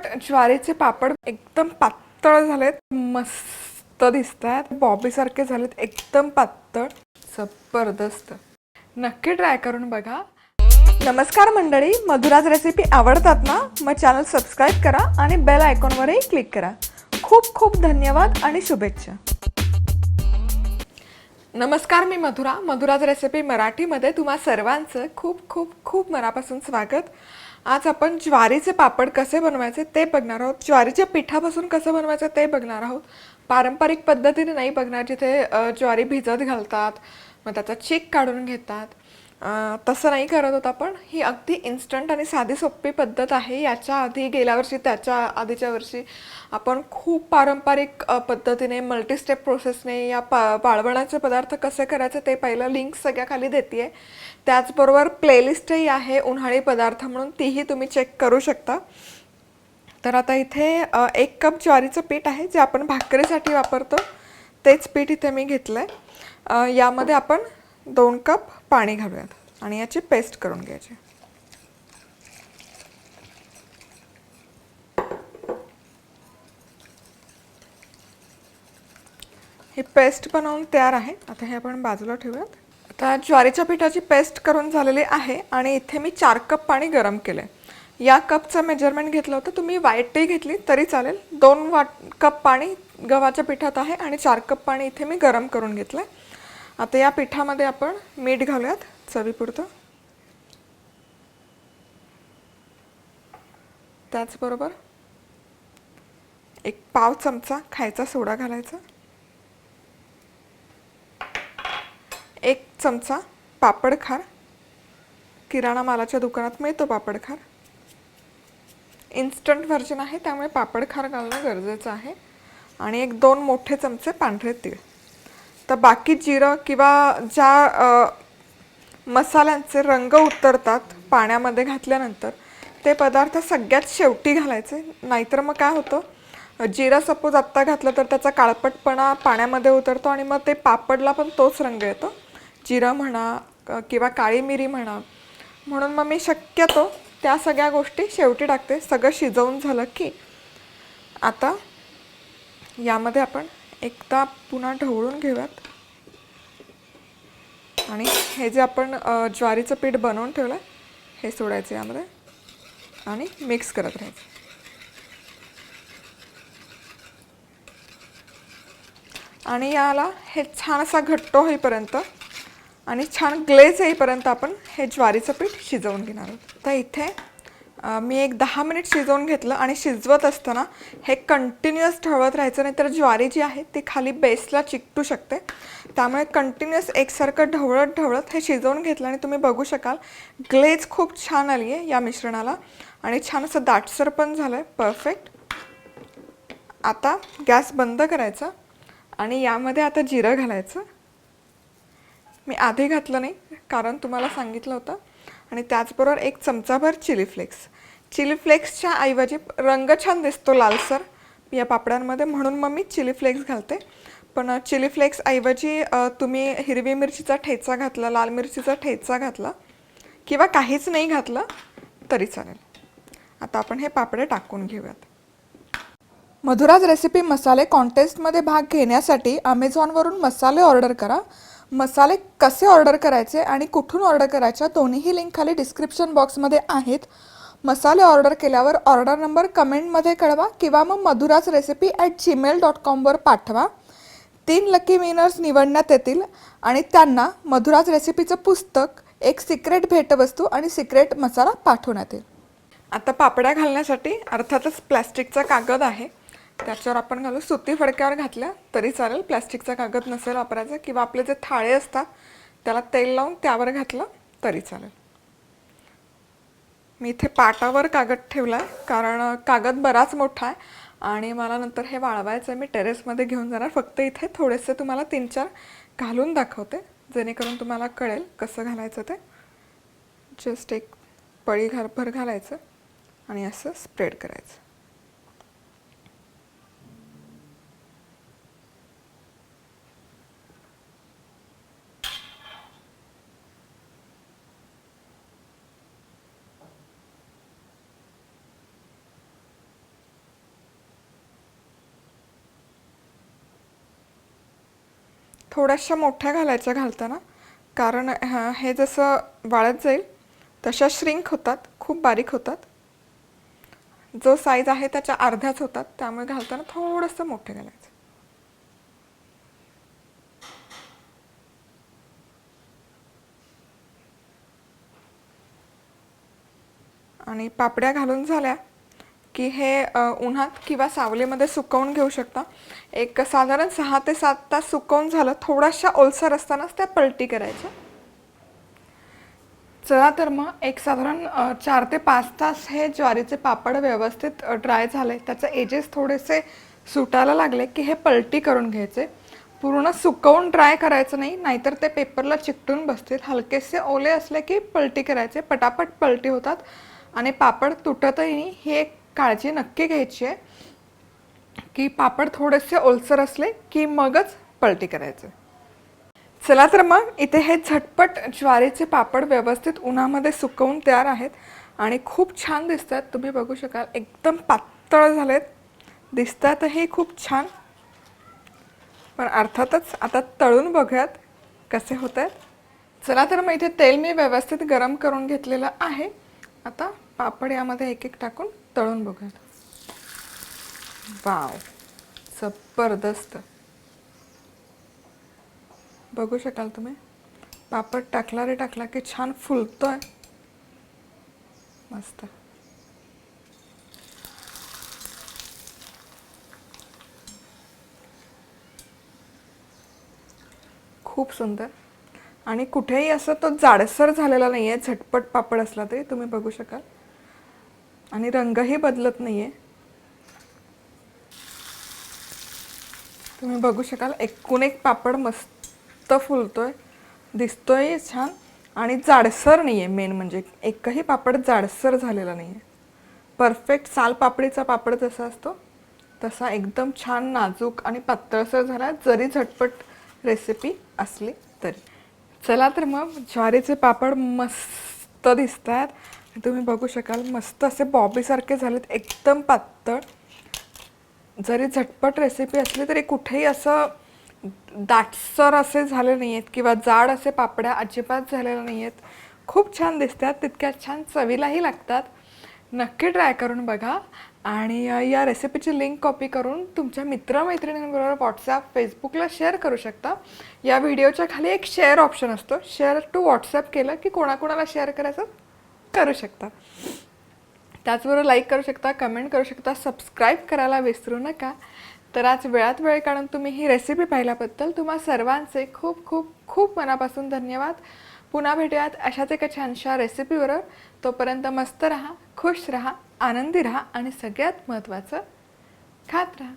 झटपट ज्वारीचे पापड एकदम पातळ झालेत, मस्त दिसतात, बॉबी सारखे झालेत, एकदम पातळ, जबरदस्त. नक्की ट्राय करून बघा. नमस्कार मंडळी, मधुराज रेसिपी आवडतात ना? मग चॅनल सबस्क्राईब करा आणि बेल आयकॉनवरही क्लिक करा. खूप खूप धन्यवाद आणि शुभेच्छा. नमस्कार, मी मधुराज रेसिपी मराठीमध्ये तुम्हा सर्वांचं खूप खूप खूप मनापासून स्वागत. आज आपण ज्वारीचे पापड कसे बनवायचे ते बघणार आहोत. ज्वारीच्या पिठापासून कसं बनवायचं ते बघणार आहोत. पारंपरिक पद्धतीने नाही बघणार, जिथे ज्वारी भिजत घालतात, मग त्याचा चीक काढून घेतात. तसं नाही करत होत आपण. ही अगदी इन्स्टंट आणि साधी सोपी पद्धत आहे. याच्या आधी गेल्या वर्षी, त्याच्या आधीच्या वर्षी आपण खूप पारंपरिक पद्धतीने मल्टीस्टेप प्रोसेसने या वाळवणाचे पदार्थ कसे करायचे ते पहिलं लिंक सगळ्या खाली देते. त्याचबरोबर प्लेलिस्टही आहे उन्हाळी पदार्थ म्हणून, तीही तुम्ही चेक करू शकता. तर आता इथे 1 कप ज्वारीचं पीठ आहे, जे आपण भाकरीसाठी वापरतो. तेच पीठ इथे मी घेतलं आहे. यामध्ये आपण 2 कप पाणी घालूयात आणि याची पेस्ट करून घ्यायची. ही पेस्ट बनवून तयार आहे. आता हे आपण बाजूला ठेवूयात. आता ज्वारीच्या पिठाची पेस्ट करून झालेली आहे आणि इथे मी 4 कप पाणी गरम केलं आहे. या कपचं मेजरमेंट घेतलं होतं, तुम्ही वाईट टी घेतली तरी चालेल. 2 कप पाणी गव्हाच्या पिठात आहे आणि 4 कप पाणी इथे मी गरम करून घेतलं आहे. आता या पिठामध्ये आपण मीठ घालूयात चवीपुरतं. त्याचबरोबर 1 पाव चमचा खायचा सोडा घालायचा. 1 चमचा पापड खार, किराणा मालाच्या दुकानात मिळतो पापड खार. इन्स्टंट व्हर्जन आहे, त्यामुळे पापड खार घालणं गरजेचं आहे. आणि 1-2 मोठे चमचे पांढरे तीळ. तर बाकी जिरं किंवा ज्या मसाल्यांचे रंग उतरतात पाण्यामध्ये घातल्यानंतर, ते पदार्थ सगळ्यात शेवटी घालायचे. नाहीतर मग काय होतं, जिरा सपोज आत्ता घातलं तर त्याचा काळपटपणा पाण्यामध्ये उतरतो आणि मग ते पापडला पण तोच रंग येतो, जिरं म्हणा किंवा काळी मिरी म्हणा. म्हणून मग मी शक्यतो त्या सगळ्या गोष्टी शेवटी टाकते. सगळं शिजवून झालं की आता यामध्ये आपण एकदा पुन्हा ढवळून घेऊयात आणि हे जे आपण ज्वारीचं पीठ बनवून ठेवलं हे सोडायचं यामध्ये आणि मिक्स करत राहायचं. आणि याला हे छान असा घट्ट होईपर्यंत आणि छान ग्लेज येईपर्यंत आपण हे ज्वारीचं पीठ शिजवून घेणार आहोत. तर इथे मी 10 मिनिट शिजवून घेतलं आणि शिजवत असताना हे कंटिन्युअस ढवळत राहायचं, नाही तर ज्वारी जी आहे ती खाली बेसला चिकटू शकते. त्यामुळे कंटिन्युअस एकसारखं ढवळत हे शिजवून घेतलं आणि तुम्ही बघू शकाल ग्लेज खूप छान आली आहे या मिश्रणाला आणि छान असं दाटसर पण झालं आहे, परफेक्ट. आता गॅस बंद करायचा आणि यामध्ये आता जिरं घालायचं. मी आधी घातलं नाही कारण तुम्हाला सांगितलं होतं. आणि त्याचबरोबर 1 चमचाभर चिली फ्लेक्स. चिली फ्लेक्सच्या ऐवजी रंग छान दिसतो लालसर या पापड्यांमध्ये, म्हणून मग मी चिली फ्लेक्स घालते. पण चिली फ्लेक्स ऐवजी तुम्ही हिरवी मिरचीचा ठेचा घातला, लाल मिरचीचा ठेचा घातला किंवा काहीच नाही घातलं तरी चालेल. आता आपण हे पापडे टाकून घेऊयात. मधुराज रेसिपी मसाले कॉन्टेस्टमध्ये भाग घेण्यासाठी अमेझॉनवरून मसाले ऑर्डर करा. मसाले कसे ऑर्डर करायचे आणि कुठून ऑर्डर करायच्या दोन्हीही लिंक खाली डिस्क्रिप्शन बॉक्समध्ये आहेत. मसाले ऑर्डर केल्यावर ऑर्डर नंबर कमेंटमध्ये कळवा किंवा मग madhurasrecipe@gmail.com वर पाठवा. 3 लकी विनर्स निवडण्यात येतील आणि त्यांना मधुराज रेसिपीचं पुस्तक, एक सिक्रेट भेटवस्तू आणि सिक्रेट मसाला पाठवण्यात येईल. आता पापड्या घालण्यासाठी अर्थातच प्लॅस्टिकचा कागद आहे, त्याच्यावर आपण घालू. सुती फडक्यावर घातल्या तरी चालेल, प्लॅस्टिकचा कागद नसेल वापरायचा, किंवा आपले जे थाळे असतात त्याला तेल लावून त्यावर घातलं तरी चालेल. मी इथे पाटावर कागद ठेवला आहे कारण कागद बराच मोठा आहे आणि मला नंतर हे वाळवायचं आहे. मी टेरेसमध्ये घेऊन जाणार. फक्त इथे थोडेसे तुम्हाला 3-4 घालून दाखवते जेणेकरून तुम्हाला कळेल कसं घालायचं ते. जस्ट एक पळी भर घालायचं आणि असं स्प्रेड करायचं. थोड्याशा मोठ्या घालायच्या घालताना, कारण हे जसं वाळत जाईल तशा श्रिंक होतात, खूप बारीक होतात. जो साईज आहे त्याच्या अर्ध्याच होतात, त्यामुळे घालताना थोडंसं मोठे घालायचं. आणि पापड्या घालून झाल्या की हे उन्हात किंवा सावलीमध्ये सुकवून घेऊ शकता. एक साधारण 6 ते 7 तास सुकवून झालं, थोड्याशा ओलसर असतानाच त्या पलटी करायच्या. चला तर मग एक साधारण 4 ते 5 तास हे ज्वारीचे पापड व्यवस्थित ड्राय झाले, त्याचे एजेस थोडेसे सुटायला लागले की हे पलटी करून घ्यायचे. पूर्ण सुकवून ड्राय करायचं नाही, नाहीतर ते पेपरला चिकटून बसतील. हलकेसे ओले असले की पलटी करायचे, पटापट पलटी होतात आणि पापड तुटतही नाही. ही एक काळजी नक्की घ्यायची आहे की पापड थोडेसे ओलसर असले की मगच पलटी करायचे. चला तर मग इथे हे झटपट ज्वारीचे पापड व्यवस्थित उन्हामध्ये सुकवून तयार आहेत आणि खूप छान दिसतात. तुम्ही बघू शकाल, एकदम पातळ झालेत, दिसतातही खूप छान. पण अर्थातच आता तळून बघूयात कसे होत आहेत. चला तर मग इथे तेल मी व्यवस्थित गरम करून घेतलेलं आहे. आता पापड यामध्ये एक एक टाकून तळून बघूयात. वाव, जबरदस्त. बघू शकाल तुम्ही, पापड टाकला रे टाकला की छान फुलतोय, मस्त. खूप सुंदर. आणि कुठेही असं तो जाडसर झालेला नाही आहे, झटपट पापड असला तरी तुम्ही बघू शकाल. आणि रंगही बदलत नाही आहे. तुम्ही बघू शकाल, एकूण एक पापड मस्त फुलतोय, दिसतोय छान आणि जाडसर नाही आहे. मेन म्हणजे एकही पापड जाडसर झालेला नाही आहे. परफेक्ट सालपापडीचा पापड जसा असतो तसा एकदम छान नाजूक आणि पातळसर झाला, जरी झटपट रेसिपी असली तरी. चला तर मग ज्वारीचे पापड मस्त दिसत आहेत. तुम्ही बघू शकाल, मस्त असे बॉबीसारखे झालेत, एकदम पातळ. जरी झटपट रेसिपी असली तरी कुठेही असं दाटसर असे झाले नाही आहेत किंवा जाड असे पापड्या अजिबात झालेल्या नाही आहेत. खूप छान दिसतात, तितक्या छान चवीलाही लागतात. नक्की ट्राय करून बघा. आणि या रेसिपीची लिंक कॉपी करून तुमच्या मित्रमैत्रिणींबरोबर व्हॉट्सॲप, फेसबुकला शेअर करू शकता. या व्हिडिओच्या खाली एक शेअर ऑप्शन असतो, शेअर टू व्हॉट्सॲप केलं की कोणाकोणाला शेअर करायचं करू शकता. त्याचबरोबर लाईक करू शकता, कमेंट करू शकता, सबस्क्राईब करायला विसरू नका. तर आज वेळात वेळ काढून तुम्ही ही रेसिपी पाहिल्याबद्दल तुम्हा सर्वांचे खूप खूप खूप मनापासून धन्यवाद. पुन्हा भेटूयात अशाच एका छानशा रेसिपीबरोबर. तोपर्यंत मस्त राहा, खुश राहा, आनंदी राहा आणि सगळ्यात महत्त्वाचं खात राहा.